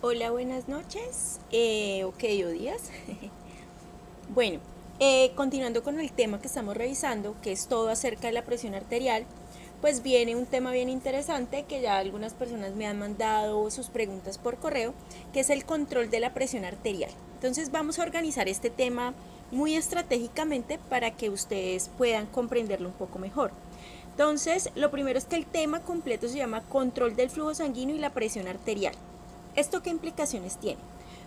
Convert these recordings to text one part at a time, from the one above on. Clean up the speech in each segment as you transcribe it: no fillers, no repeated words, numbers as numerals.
Hola, buenas noches, o días. Bueno, continuando con el tema que estamos revisando, que es todo acerca de la presión arterial, pues viene un tema bien interesante que ya algunas personas me han mandado sus preguntas por correo, que es el control de la presión arterial. Entonces vamos a organizar este tema muy estratégicamente para que ustedes puedan comprenderlo un poco mejor. Entonces, lo primero es que el tema completo se llama control del flujo sanguíneo y la presión arterial. ¿Esto qué implicaciones tiene?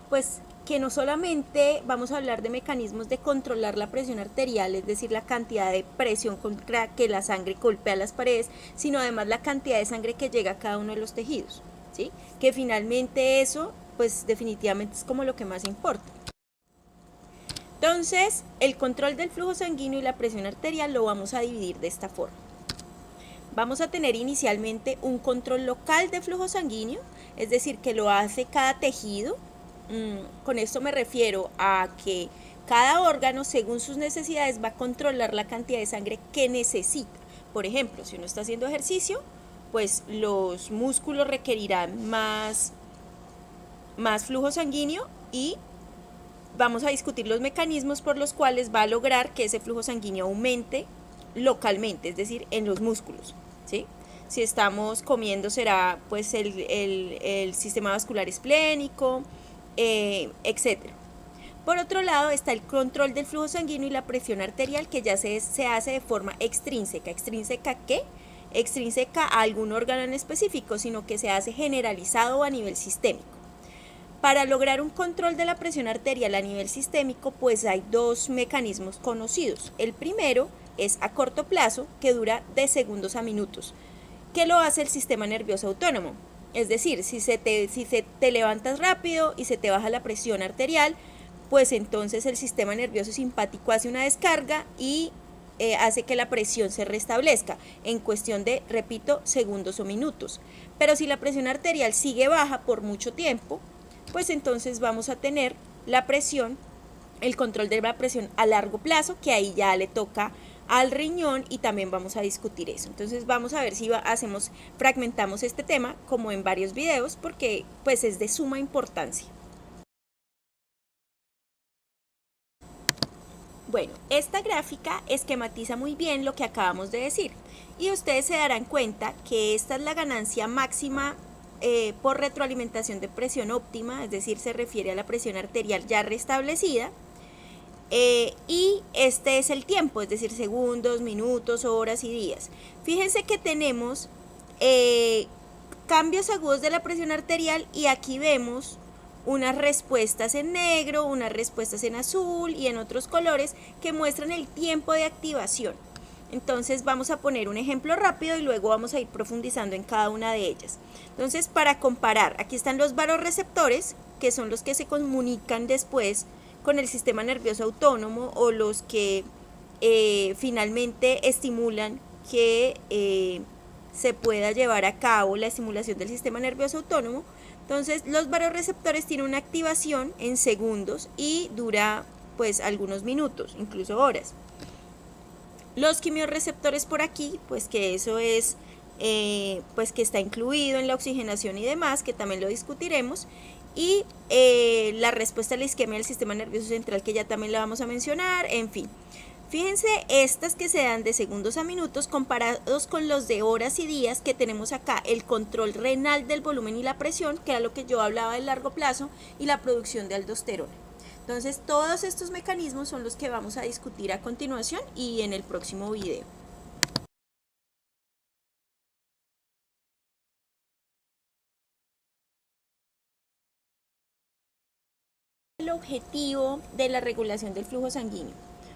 Pues que no solamente vamos a hablar de mecanismos de controlar la presión arterial, es decir, la cantidad de presión con que la sangre golpea las paredes, sino además la cantidad de sangre que llega a cada uno de los tejidos, ¿sí? Que finalmente eso, pues definitivamente es como lo que más importa. Entonces, el control del flujo sanguíneo y la presión arterial lo vamos a dividir de esta forma. Vamos a tener inicialmente un control local de flujo sanguíneo, es decir, que lo hace cada tejido. Con esto me refiero a que cada órgano, según sus necesidades, va a controlar la cantidad de sangre que necesita. Por ejemplo, si uno está haciendo ejercicio, pues los músculos requerirán más flujo sanguíneo y vamos a discutir los mecanismos por los cuales va a lograr que ese flujo sanguíneo aumente localmente, es decir, en los músculos, ¿sí? Si estamos comiendo será pues el sistema vascular esplénico, etc. Por otro lado está el control del flujo sanguíneo y la presión arterial, que ya se hace de forma extrínseca. ¿Extrínseca qué? Extrínseca a algún órgano en específico, sino que se hace generalizado a nivel sistémico. Para lograr un control de la presión arterial a nivel sistémico, pues hay dos mecanismos conocidos. El primero es a corto plazo, que dura de segundos a minutos, que lo hace el sistema nervioso autónomo. Es decir, si se te levantas rápido y se te baja la presión arterial, pues entonces el sistema nervioso simpático hace una descarga y hace que la presión se restablezca en cuestión de, repito, segundos o minutos. Pero si la presión arterial sigue baja por mucho tiempo, pues entonces vamos a tener la presión, el control de la presión a largo plazo, que ahí ya le toca al riñón y también vamos a discutir eso. Entonces vamos a ver si fragmentamos este tema como en varios videos porque pues es de suma importancia. Bueno, esta gráfica esquematiza muy bien lo que acabamos de decir y ustedes se darán cuenta que esta es la ganancia máxima por retroalimentación de presión óptima, es decir, se refiere a la presión arterial ya restablecida, y este es el tiempo, es decir, segundos, minutos, horas y días. Fíjense que tenemos cambios agudos de la presión arterial y aquí vemos unas respuestas en negro, unas respuestas en azul y en otros colores que muestran el tiempo de activación. Entonces vamos a poner un ejemplo rápido y luego vamos a ir profundizando en cada una de ellas. Entonces, para comparar, aquí están los vasoreceptores, que son los que se comunican después con el sistema nervioso autónomo o los que finalmente estimulan que se pueda llevar a cabo la estimulación del sistema nervioso autónomo. Entonces, los vasoreceptores tienen una activación en segundos y dura pues algunos minutos, incluso horas. Los quimiorreceptores por aquí, pues que eso es pues que está incluido en la oxigenación y demás, que también lo discutiremos, y la respuesta a la isquemia del sistema nervioso central, que ya también la vamos a mencionar, en fin. Fíjense estas que se dan de segundos a minutos comparados con los de horas y días que tenemos acá, el control renal del volumen y la presión, que era lo que yo hablaba del largo plazo, y la producción de aldosterona. Entonces, todos estos mecanismos son los que vamos a discutir a continuación y en el próximo video. El objetivo de la regulación del flujo sanguíneo,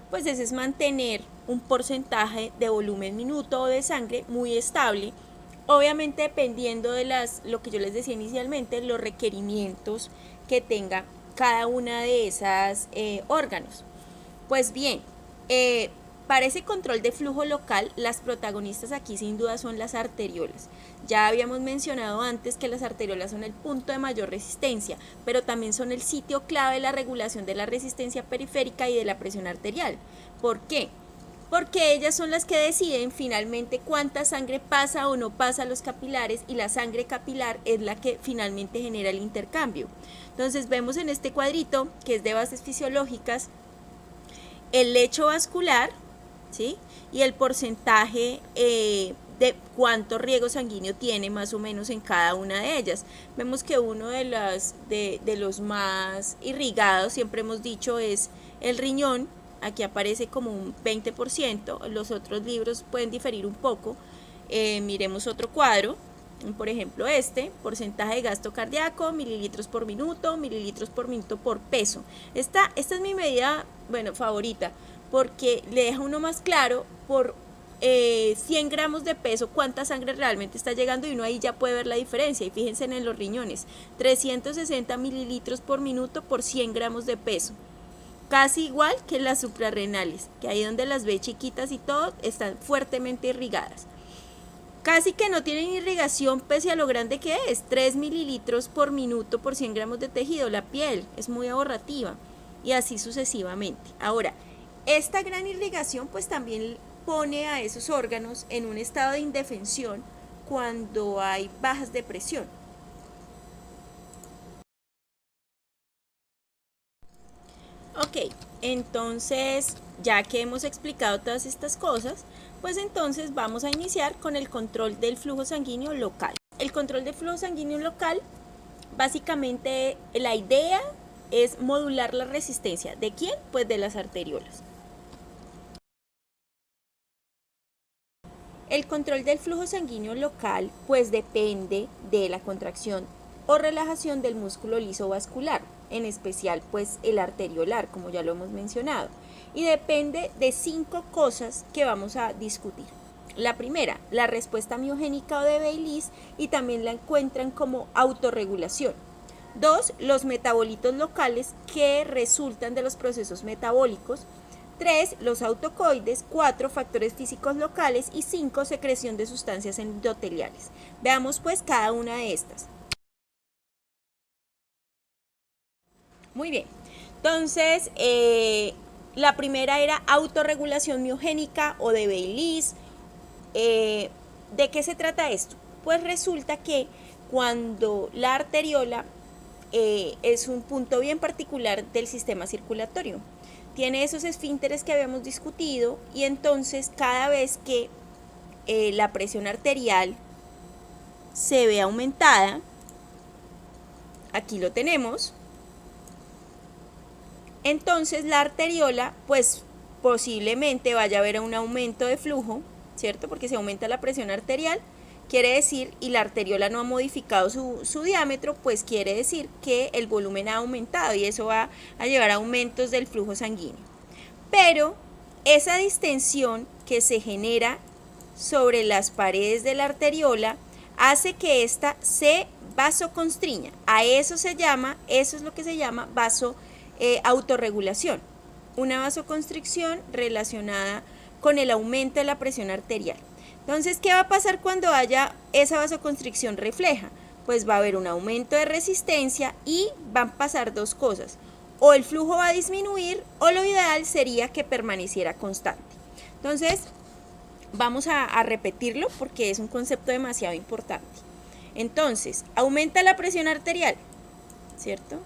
pues ese es mantener un porcentaje de volumen minuto o de sangre muy estable, obviamente dependiendo de lo que yo les decía inicialmente, los requerimientos que tenga cada una de esas órganos. Pues bien, para ese control de flujo local, las protagonistas aquí sin duda son las arteriolas. Ya habíamos mencionado antes que las arteriolas son el punto de mayor resistencia, pero también son el sitio clave de la regulación de la resistencia periférica y de la presión arterial. ¿Por qué? porque ellas son las que deciden finalmente cuánta sangre pasa o no pasa a los capilares, y la sangre capilar es la que finalmente genera el intercambio. Entonces vemos en este cuadrito, que es de bases fisiológicas, el lecho vascular, ¿sí? Y el porcentaje de cuánto riego sanguíneo tiene más o menos en cada una de ellas. Vemos que uno de los más irrigados, siempre hemos dicho, es el riñón. Aquí aparece como un 20%, los otros libros pueden diferir un poco. Miremos otro cuadro, por ejemplo porcentaje de gasto cardíaco, mililitros por minuto por peso. Esta es mi medida, favorita, porque le deja uno más claro por 100 gramos de peso cuánta sangre realmente está llegando, y uno ahí ya puede ver la diferencia. Y fíjense en los riñones, 360 mililitros por minuto por 100 gramos de peso. Casi igual que las suprarrenales, que ahí donde las ve chiquitas y todo, están fuertemente irrigadas. Casi que no tienen irrigación pese a lo grande que es, 3 mililitros por minuto por 100 gramos de tejido. La piel es muy ahorrativa, y así sucesivamente. Ahora, esta gran irrigación pues también pone a esos órganos en un estado de indefensión cuando hay bajas de presión. Ok, entonces ya que hemos explicado todas estas cosas, pues entonces vamos a iniciar con el control del flujo sanguíneo local. El control del flujo sanguíneo local, básicamente la idea es modular la resistencia. ¿De quién? Pues de las arteriolas. El control del flujo sanguíneo local pues depende de la contracción o relajación del músculo liso vascular, en especial pues el arteriolar, como ya lo hemos mencionado, y depende de 5 cosas que vamos a discutir. La primera, la respuesta miogénica o de Baylis, y también la encuentran como autorregulación. 2, los metabolitos locales que resultan de los procesos metabólicos. 3, los autocoides. 4, factores físicos locales. Y 5, secreción de sustancias endoteliales. Veamos pues cada una de estas. Muy bien, entonces la primera era autorregulación miogénica o de Baylis. ¿De qué se trata esto? Pues resulta que cuando la arteriola es un punto bien particular del sistema circulatorio, tiene esos esfínteres que habíamos discutido, y entonces cada vez que la presión arterial se ve aumentada, aquí lo tenemos, entonces la arteriola pues posiblemente vaya a haber un aumento de flujo, ¿cierto? Porque si aumenta la presión arterial, quiere decir, y la arteriola no ha modificado su diámetro, pues quiere decir que el volumen ha aumentado, y eso va a llevar a aumentos del flujo sanguíneo. Pero esa distensión que se genera sobre las paredes de la arteriola hace que ésta se vasoconstriña. Eso es lo que se llama autorregulación. Una vasoconstricción relacionada con el aumento de la presión arterial. Entonces, ¿qué va a pasar cuando haya esa vasoconstricción refleja? Pues va a haber un aumento de resistencia y van a pasar 2 cosas. O el flujo va a disminuir, o lo ideal sería que permaneciera constante. Entonces, vamos a repetirlo porque es un concepto demasiado importante. Entonces, aumenta la presión arterial, ¿cierto?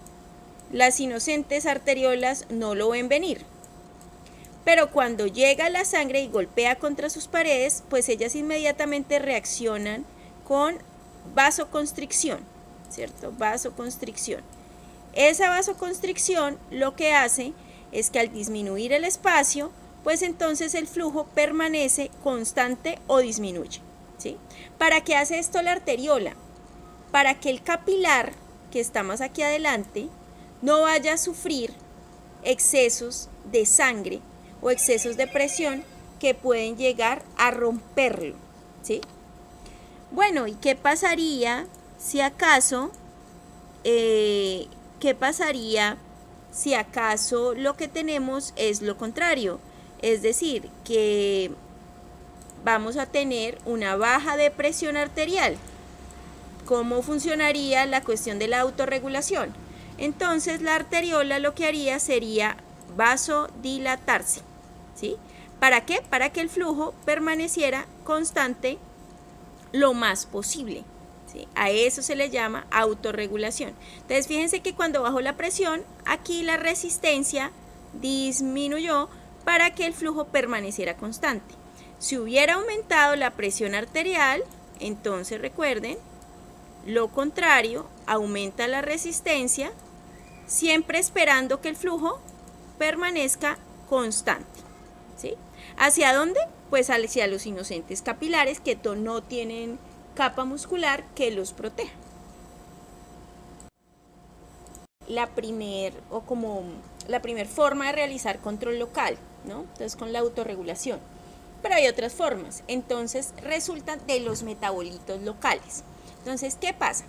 Las inocentes arteriolas no lo ven venir. Pero cuando llega la sangre y golpea contra sus paredes, pues ellas inmediatamente reaccionan con vasoconstricción, ¿cierto? Vasoconstricción. Esa vasoconstricción lo que hace es que al disminuir el espacio, pues entonces el flujo permanece constante o disminuye, ¿sí? ¿Para qué hace esto la arteriola? Para que el capilar, que está más aquí adelante, no vaya a sufrir excesos de sangre o excesos de presión que pueden llegar a romperlo, ¿sí? Bueno, ¿y qué pasaría si acaso lo que tenemos es lo contrario? Es decir, que vamos a tener una baja de presión arterial. ¿Cómo funcionaría la cuestión de la autorregulación? Entonces la arteriola lo que haría sería vasodilatarse, ¿sí? ¿Para qué? Para que el flujo permaneciera constante lo más posible. ¿Sí? A eso se le llama autorregulación. Entonces fíjense que cuando bajo la presión, aquí la resistencia disminuyó para que el flujo permaneciera constante. Si hubiera aumentado la presión arterial, entonces recuerden, lo contrario, aumenta la resistencia, siempre esperando que el flujo permanezca constante. ¿Sí? ¿Hacia dónde? Pues hacia los inocentes capilares que no tienen capa muscular que los proteja. La primer forma de realizar control local, ¿no? Entonces con la autorregulación. Pero hay otras formas. Entonces resultan de los metabolitos locales. Entonces, ¿qué pasa?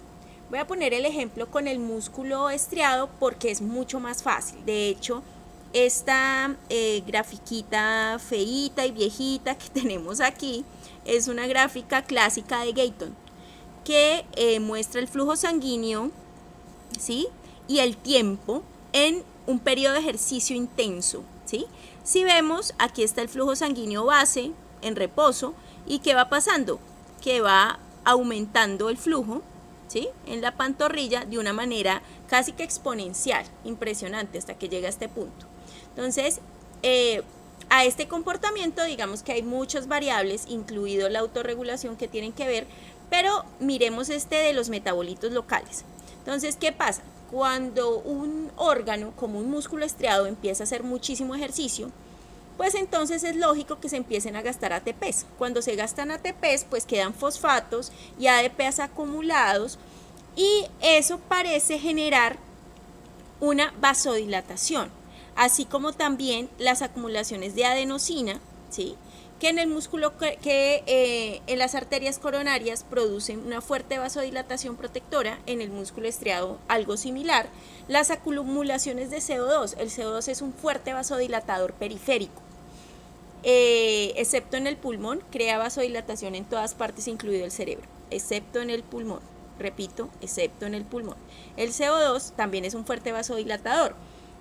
Voy a poner el ejemplo con el músculo estriado porque es mucho más fácil. De hecho, esta grafiquita feíta y viejita que tenemos aquí es una gráfica clásica de Gayton que muestra el flujo sanguíneo, ¿sí? Y el tiempo en un periodo de ejercicio intenso, ¿sí? Si vemos, aquí está el flujo sanguíneo base en reposo y ¿qué va pasando? Que va aumentando el flujo, ¿sí? En la pantorrilla de una manera casi que exponencial, impresionante hasta que llega a este punto. Entonces, a este comportamiento digamos que hay muchas variables, incluido la autorregulación que tienen que ver, pero miremos este de los metabolitos locales. Entonces, ¿qué pasa? Cuando un órgano como un músculo estriado empieza a hacer muchísimo ejercicio, pues entonces es lógico que se empiecen a gastar ATPs. Cuando se gastan ATPs, pues quedan fosfatos y ADPs acumulados y eso parece generar una vasodilatación, así como también las acumulaciones de adenosina, ¿sí? Que en el músculo, en las arterias coronarias producen una fuerte vasodilatación protectora, en el músculo estriado algo similar. Las acumulaciones de CO2, el CO2 es un fuerte vasodilatador periférico, excepto en el pulmón, crea vasodilatación en todas partes, incluido el cerebro, excepto en el pulmón, repito, excepto en el pulmón. El CO2 también es un fuerte vasodilatador.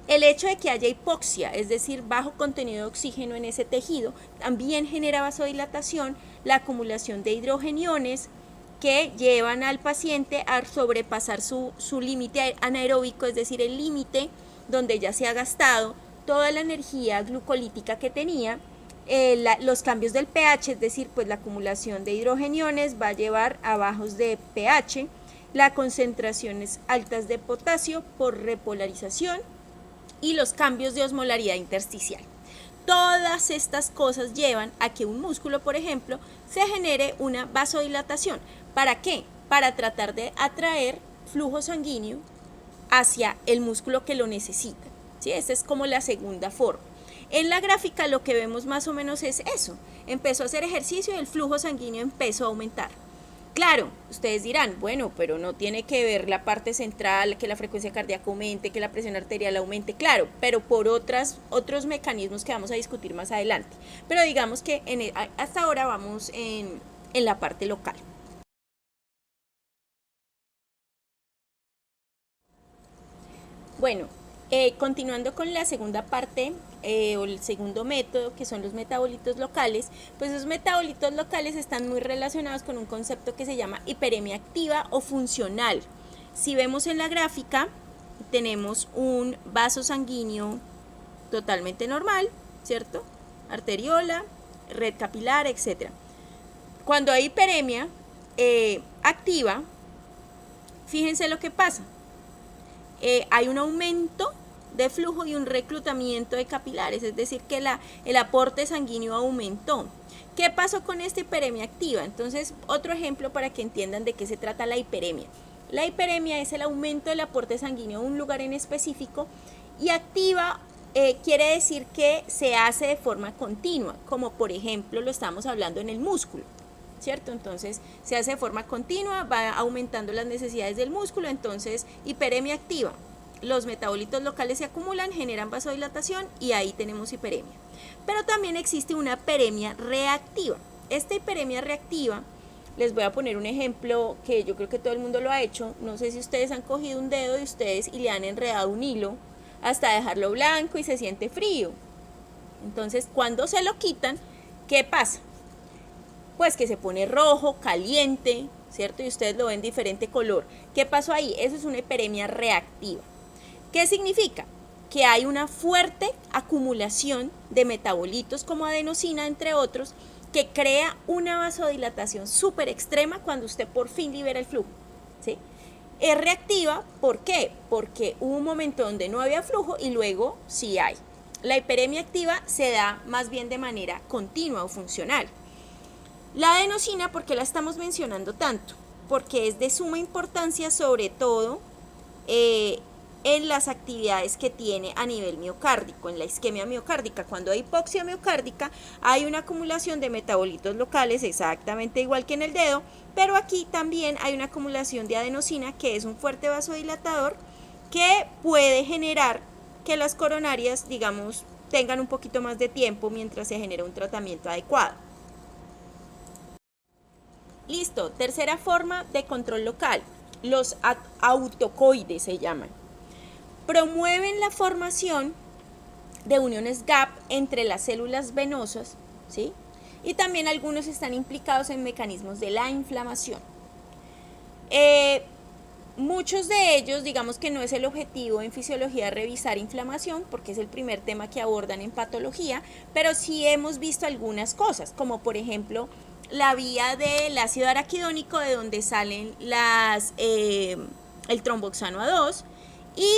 El hecho de que haya hipoxia, es decir, bajo contenido de oxígeno en ese tejido, también genera vasodilatación, la acumulación de hidrogeniones que llevan al paciente a sobrepasar su límite anaeróbico, es decir, el límite donde ya se ha gastado toda la energía glucolítica que tenía. Los cambios del pH, es decir, pues la acumulación de hidrogeniones va a llevar a bajos de pH, las concentraciones altas de potasio por repolarización, y los cambios de osmolaridad intersticial. Todas estas cosas llevan a que un músculo, por ejemplo, se genere una vasodilatación. ¿Para qué? Para tratar de atraer flujo sanguíneo hacia el músculo que lo necesita. ¿Sí? Esta es como la segunda forma. En la gráfica lo que vemos más o menos es eso. Empezó a hacer ejercicio y el flujo sanguíneo empezó a aumentar. Claro, ustedes dirán, bueno, pero no tiene que ver la parte central, que la frecuencia cardíaca aumente, que la presión arterial aumente, claro, pero por otros mecanismos que vamos a discutir más adelante. Pero digamos que hasta ahora vamos en la parte local. Bueno, continuando con la segunda parte o el segundo método, que son los metabolitos locales, pues los metabolitos locales están muy relacionados con un concepto que se llama hiperemia activa o funcional. Si vemos en la gráfica, tenemos un vaso sanguíneo totalmente normal, ¿cierto? Arteriola, red capilar, etc. Cuando hay hiperemia activa, fíjense lo que pasa. Hay un aumento de flujo y un reclutamiento de capilares, es decir, que el aporte sanguíneo aumentó. ¿Qué pasó con esta hiperemia activa? Entonces, otro ejemplo para que entiendan de qué se trata la hiperemia. La hiperemia es el aumento del aporte sanguíneo a un lugar en específico, y activa quiere decir que se hace de forma continua, como por ejemplo lo estamos hablando en el músculo, ¿cierto? Entonces se hace de forma continua, va aumentando las necesidades del músculo, entonces hiperemia activa. Los metabolitos locales se acumulan, generan vasodilatación y ahí tenemos hiperemia. Pero también existe una hiperemia reactiva. Esta hiperemia reactiva, les voy a poner un ejemplo que yo creo que todo el mundo lo ha hecho. No sé si ustedes han cogido un dedo de ustedes y le han enredado un hilo hasta dejarlo blanco y se siente frío. Entonces, cuando se lo quitan, ¿qué pasa? Pues que se pone rojo, caliente, ¿cierto? Y ustedes lo ven diferente color. ¿Qué pasó ahí? Eso es una hiperemia reactiva. ¿Qué significa? Que hay una fuerte acumulación de metabolitos como adenosina, entre otros, que crea una vasodilatación súper extrema cuando usted por fin libera el flujo, ¿sí? Es reactiva, ¿por qué? Porque hubo un momento donde no había flujo y luego sí hay. La hiperemia activa se da más bien de manera continua o funcional. La adenosina, ¿por qué la estamos mencionando tanto? Porque es de suma importancia, sobre todo en las actividades que tiene a nivel miocárdico, en la isquemia miocárdica. Cuando hay hipoxia miocárdica, hay una acumulación de metabolitos locales exactamente igual que en el dedo, pero aquí también hay una acumulación de adenosina, que es un fuerte vasodilatador que puede generar que las coronarias, digamos, tengan un poquito más de tiempo mientras se genera un tratamiento adecuado. Listo, tercera forma de control local, los autocoides se llaman. Promueven la formación de uniones gap entre las células venosas, ¿sí? Y también algunos están implicados en mecanismos de la inflamación. Muchos de ellos, digamos que no es el objetivo en fisiología revisar inflamación, porque es el primer tema que abordan en patología, pero sí hemos visto algunas cosas, como por ejemplo la vía del ácido araquidónico, de donde salen el tromboxano A2, y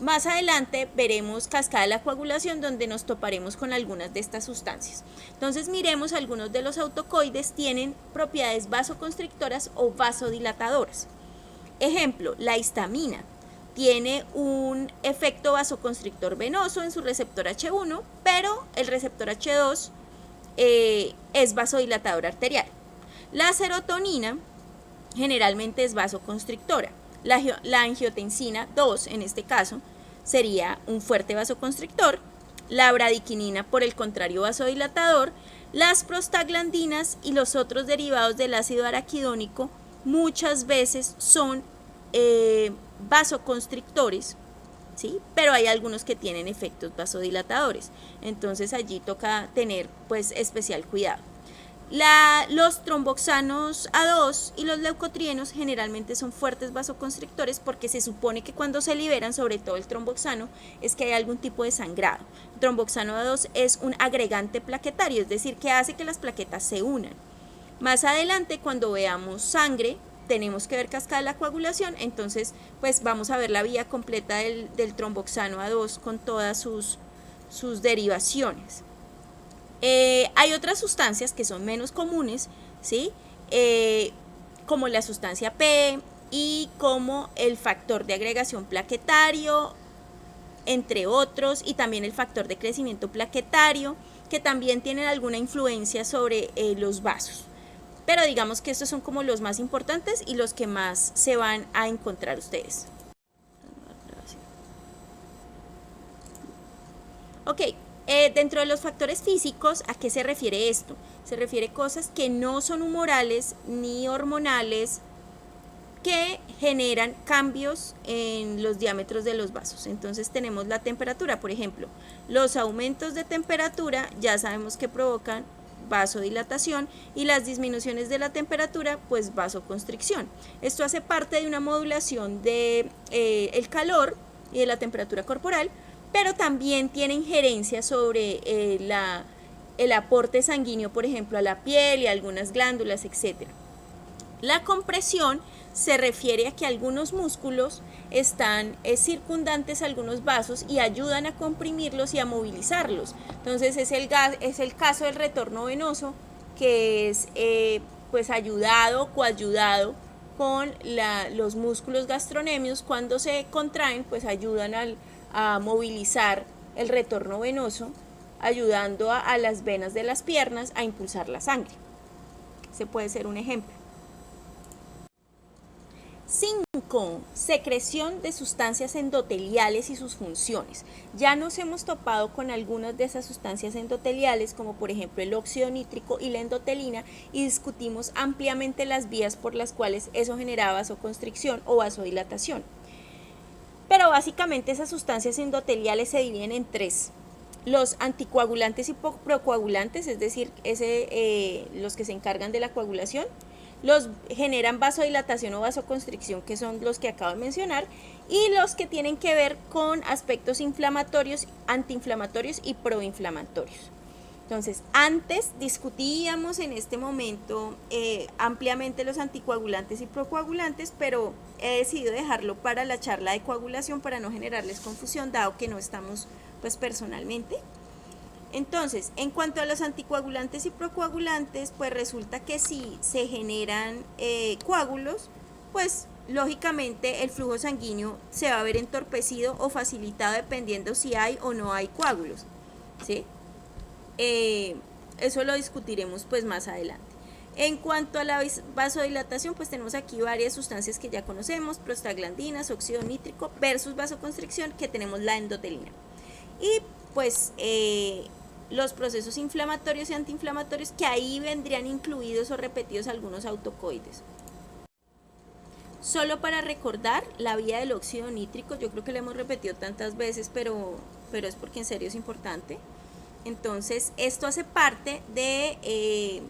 más adelante veremos cascada de la coagulación, donde nos toparemos con algunas de estas sustancias. Entonces miremos, algunos de los autocoides tienen propiedades vasoconstrictoras o vasodilatadoras. Ejemplo, la histamina tiene un efecto vasoconstrictor venoso en su receptor H1, pero el receptor H2 es vasodilatador arterial. La serotonina generalmente es vasoconstrictora. La angiotensina 2, en este caso, sería un fuerte vasoconstrictor. La bradiquinina, por el contrario, vasodilatador. Las prostaglandinas y los otros derivados del ácido araquidónico muchas veces son vasoconstrictores, ¿sí? Pero hay algunos que tienen efectos vasodilatadores. Entonces allí toca tener pues especial cuidado. Los tromboxanos A2 y los leucotrienos generalmente son fuertes vasoconstrictores, porque se supone que cuando se liberan, sobre todo el tromboxano, es que hay algún tipo de sangrado. El tromboxano A2 es un agregante plaquetario, es decir, que hace que las plaquetas se unan. Más adelante, cuando veamos sangre, tenemos que ver cascada de la coagulación, entonces pues vamos a ver la vía completa del tromboxano A2 con todas sus derivaciones. Hay otras sustancias que son menos comunes, ¿sí? Como la sustancia P y como el factor de agregación plaquetario, entre otros, y también el factor de crecimiento plaquetario, que también tienen alguna influencia sobre los vasos. Pero digamos que estos son como los más importantes y los que más se van a encontrar ustedes. Ok. Dentro de los factores físicos, ¿a qué se refiere esto? Se refiere a cosas que no son humorales ni hormonales, que generan cambios en los diámetros de los vasos. Entonces tenemos la temperatura, por ejemplo. Los aumentos de temperatura ya sabemos que provocan vasodilatación, y las disminuciones de la temperatura, pues vasoconstricción. Esto hace parte de una modulación de el calor y de la temperatura corporal, pero también tiene injerencia sobre el aporte sanguíneo, por ejemplo, a la piel y a algunas glándulas, etc. La compresión se refiere a que algunos músculos están circundantes a algunos vasos y ayudan a comprimirlos y a movilizarlos. Entonces es el caso del retorno venoso, que es pues coayudado con los músculos gastronemios. Cuando se contraen, pues ayudan a movilizar el retorno venoso, ayudando a las venas de las piernas a impulsar la sangre. Ese puede ser un ejemplo. 5. Secreción de sustancias endoteliales y sus funciones. Ya nos hemos topado con algunas de esas sustancias endoteliales, como por ejemplo el óxido nítrico y la endotelina, y discutimos ampliamente las vías por las cuales eso genera vasoconstricción o vasodilatación. Pero básicamente esas sustancias endoteliales se dividen en 3. los anticoagulantes y procoagulantes, es decir, los que se encargan de la coagulación, los generan vasodilatación o vasoconstricción, que son los que acabo de mencionar, y los que tienen que ver con aspectos inflamatorios, antiinflamatorios y proinflamatorios. Entonces, antes discutíamos en este momento ampliamente los anticoagulantes y procoagulantes, pero he decidido dejarlo para la charla de coagulación para no generarles confusión, dado que no estamos pues personalmente. Entonces, en cuanto a los anticoagulantes y procoagulantes, pues resulta que si se generan coágulos, pues lógicamente el flujo sanguíneo se va a ver entorpecido o facilitado dependiendo si hay o no hay coágulos, ¿sí? Eso lo discutiremos pues más adelante. En cuanto a la vasodilatación, pues tenemos aquí varias sustancias que ya conocemos, prostaglandinas, óxido nítrico versus vasoconstricción, que tenemos la endotelina. Y pues los procesos inflamatorios y antiinflamatorios, que ahí vendrían incluidos o repetidos algunos autocoides. Solo para recordar la vía del óxido nítrico, yo creo que lo hemos repetido tantas veces, pero es porque en serio es importante. Entonces, esto hace parte de,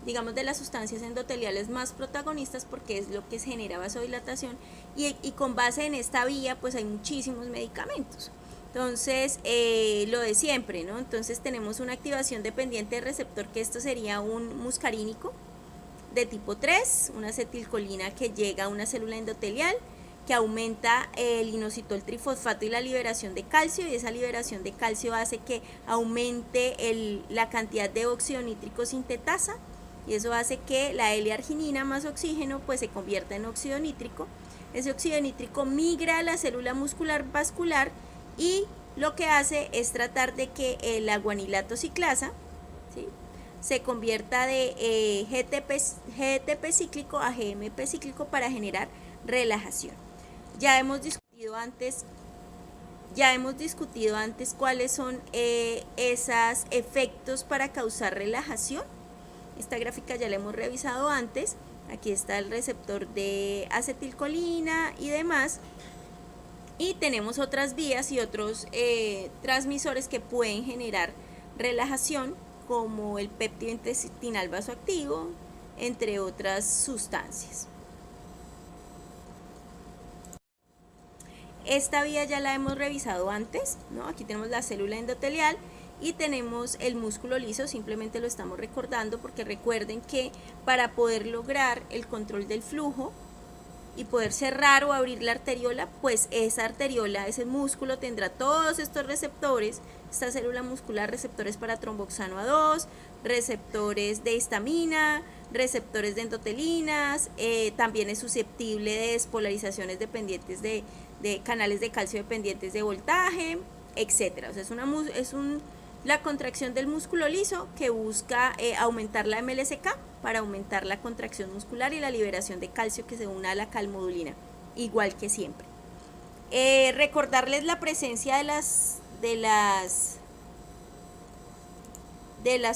digamos, de las sustancias endoteliales más protagonistas, porque es lo que genera vasodilatación, y con base en esta vía, pues hay muchísimos medicamentos. Entonces, lo de siempre, ¿no? Entonces tenemos una activación dependiente de receptor, que esto sería un muscarínico de tipo 3, una acetilcolina que llega a una célula endotelial, que aumenta el inositol trifosfato y la liberación de calcio, y esa liberación de calcio hace que aumente la cantidad de óxido nítrico sintetasa, y eso hace que la L-arginina más oxígeno pues se convierta en óxido nítrico. Ese óxido nítrico migra a la célula muscular vascular y lo que hace es tratar de que la guanilato ciclasa, ¿sí?, se convierta de GTP cíclico a GMP cíclico para generar relajación. Ya hemos discutido antes cuáles son esos efectos para causar relajación. Esta gráfica ya la hemos revisado antes. Aquí está el receptor de acetilcolina y demás. Y tenemos otras vías y otros transmisores que pueden generar relajación, como el péptido intestinal vasoactivo, entre otras sustancias. Esta vía ya la hemos revisado antes, ¿no? Aquí tenemos la célula endotelial y tenemos el músculo liso, simplemente lo estamos recordando porque recuerden que para poder lograr el control del flujo y poder cerrar o abrir la arteriola, pues esa arteriola, ese músculo tendrá todos estos receptores, esta célula muscular, receptores para tromboxano A2, receptores de histamina, receptores de endotelinas, también es susceptible de despolarizaciones dependientes de canales de calcio dependientes de voltaje, etc. O sea, la contracción del músculo liso que busca aumentar la MLSK para aumentar la contracción muscular y la liberación de calcio que se une a la calmodulina, igual que siempre. Recordarles la presencia de las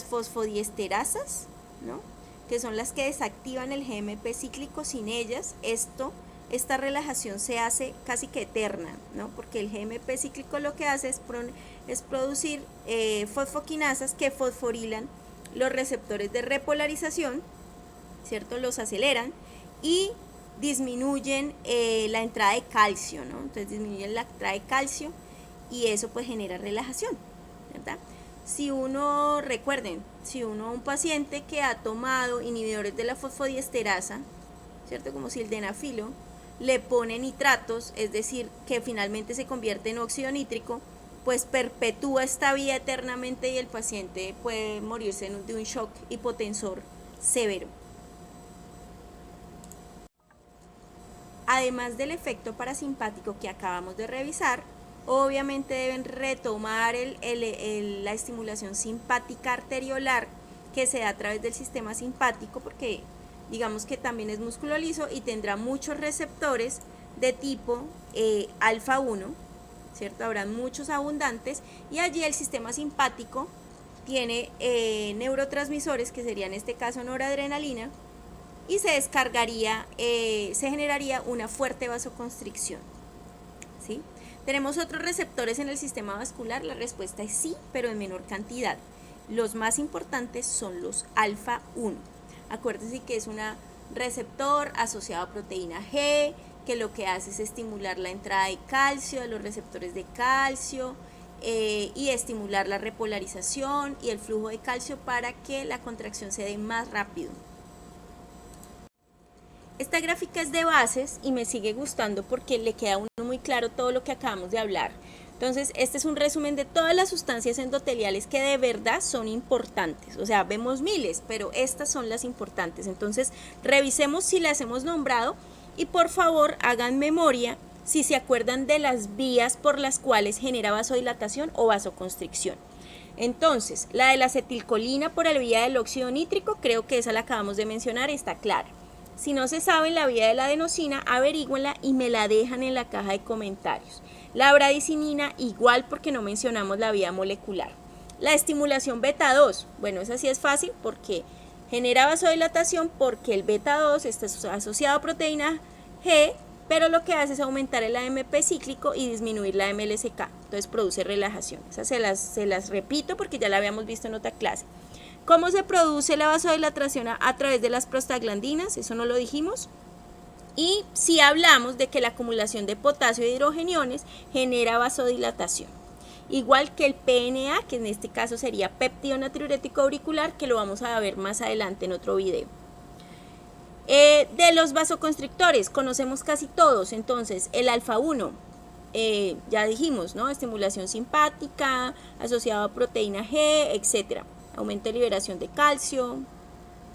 fosfodiesterasas, ¿no?, que son las que desactivan el GMP cíclico. Sin ellas, esta relajación se hace casi que eterna, ¿no?, porque el GMP cíclico lo que hace es producir fosfoquinasas que fosforilan los receptores de repolarización, ¿cierto?, los aceleran y disminuyen la entrada de calcio, ¿no? Entonces disminuyen la entrada de calcio y eso pues genera relajación, ¿verdad? Un paciente que ha tomado inhibidores de la fosfodiesterasa, ¿cierto?, como sildenafilo, le pone nitratos, es decir, que finalmente se convierte en óxido nítrico, pues perpetúa esta vía eternamente y el paciente puede morirse de un shock hipotensor severo. Además del efecto parasimpático que acabamos de revisar, obviamente deben retomar la estimulación simpática arteriolar que se da a través del sistema simpático, porque digamos que también es músculo liso y tendrá muchos receptores de tipo alfa 1, ¿cierto? Habrán muchos abundantes y allí el sistema simpático tiene neurotransmisores que serían en este caso noradrenalina y se generaría una fuerte vasoconstricción, ¿sí? ¿Tenemos otros receptores en el sistema vascular? La respuesta es sí, pero en menor cantidad. Los más importantes son los alfa 1. Acuérdense que es un receptor asociado a proteína G, que lo que hace es estimular la entrada de calcio, de los receptores de calcio, y estimular la repolarización y el flujo de calcio para que la contracción se dé más rápido. Esta gráfica es de bases y me sigue gustando porque le queda a uno muy claro todo lo que acabamos de hablar. Entonces, este es un resumen de todas las sustancias endoteliales que de verdad son importantes. O sea, vemos miles, pero estas son las importantes. Entonces, revisemos si las hemos nombrado y por favor hagan memoria si se acuerdan de las vías por las cuales genera vasodilatación o vasoconstricción. Entonces, la de la acetilcolina por la vía del óxido nítrico, creo que esa la acabamos de mencionar, está clara. Si no se sabe la vía de la adenosina, averígüenla y me la dejan en la caja de comentarios. La bradicinina igual porque no mencionamos la vía molecular. La estimulación beta 2, bueno, esa sí es fácil porque genera vasodilatación porque el beta 2 está asociado a proteína G, pero lo que hace es aumentar el AMP cíclico y disminuir la MLSK, entonces produce relajación. Esas se las repito porque ya la habíamos visto en otra clase. ¿Cómo se produce la vasodilatación a través de las prostaglandinas? Eso no lo dijimos. Y si hablamos de que la acumulación de potasio e hidrogeniones genera vasodilatación. Igual que el PNA, que en este caso sería péptido natriurético auricular, que lo vamos a ver más adelante en otro video. De los vasoconstrictores, conocemos casi todos. Entonces, el alfa 1, ya dijimos, ¿no? Estimulación simpática, asociado a proteína G, etc. Aumento de liberación de calcio,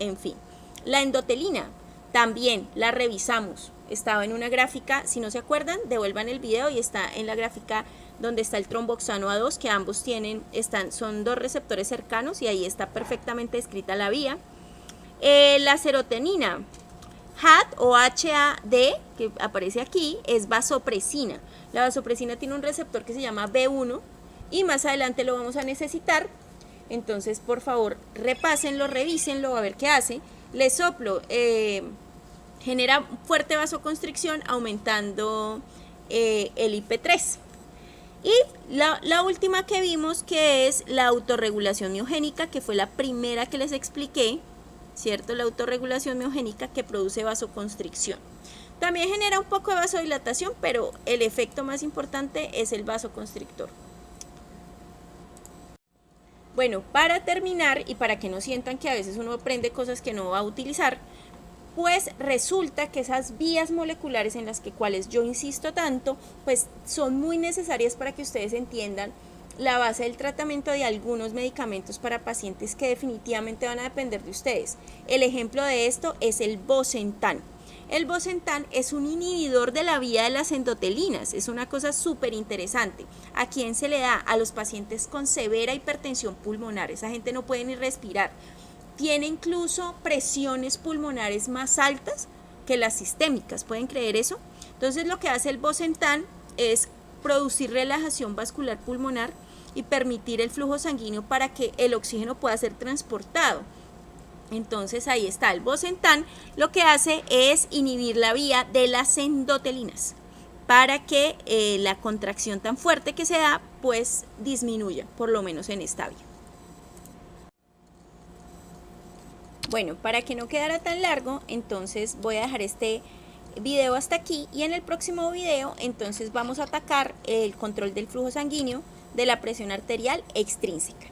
en fin. La endotelina, también la revisamos. Estaba en una gráfica, si no se acuerdan, devuelvan el video y está en la gráfica donde está el tromboxano A2, que ambos son dos receptores cercanos y ahí está perfectamente descrita la vía. La serotonina, HAD o HAD, que aparece aquí, es vasopresina. La vasopresina tiene un receptor que se llama B1 y más adelante lo vamos a necesitar. Entonces, por favor, repásenlo, revísenlo, a ver qué hace. Les soplo, genera fuerte vasoconstricción aumentando el IP3. Y la última que vimos, que es la autorregulación miogénica, que fue la primera que les expliqué, ¿cierto? La autorregulación miogénica que produce vasoconstricción. También genera un poco de vasodilatación, pero el efecto más importante es el vasoconstrictor. Bueno, para terminar y para que no sientan que a veces uno aprende cosas que no va a utilizar, pues resulta que esas vías moleculares en las cuales yo insisto tanto, pues son muy necesarias para que ustedes entiendan la base del tratamiento de algunos medicamentos para pacientes que definitivamente van a depender de ustedes. El ejemplo de esto es el Bosentan. El Bosentan es un inhibidor de la vía de las endotelinas, es una cosa súper interesante. ¿A quién se le da? A los pacientes con severa hipertensión pulmonar, esa gente no puede ni respirar. Tiene incluso presiones pulmonares más altas que las sistémicas, ¿pueden creer eso? Entonces lo que hace el Bosentan es producir relajación vascular pulmonar y permitir el flujo sanguíneo para que el oxígeno pueda ser transportado. Entonces ahí está, el Bosentan lo que hace es inhibir la vía de las endotelinas para que la contracción tan fuerte que se da pues disminuya, por lo menos en esta vía. Bueno, para que no quedara tan largo, entonces voy a dejar este video hasta aquí y en el próximo video entonces vamos a atacar el control del flujo sanguíneo de la presión arterial extrínseca.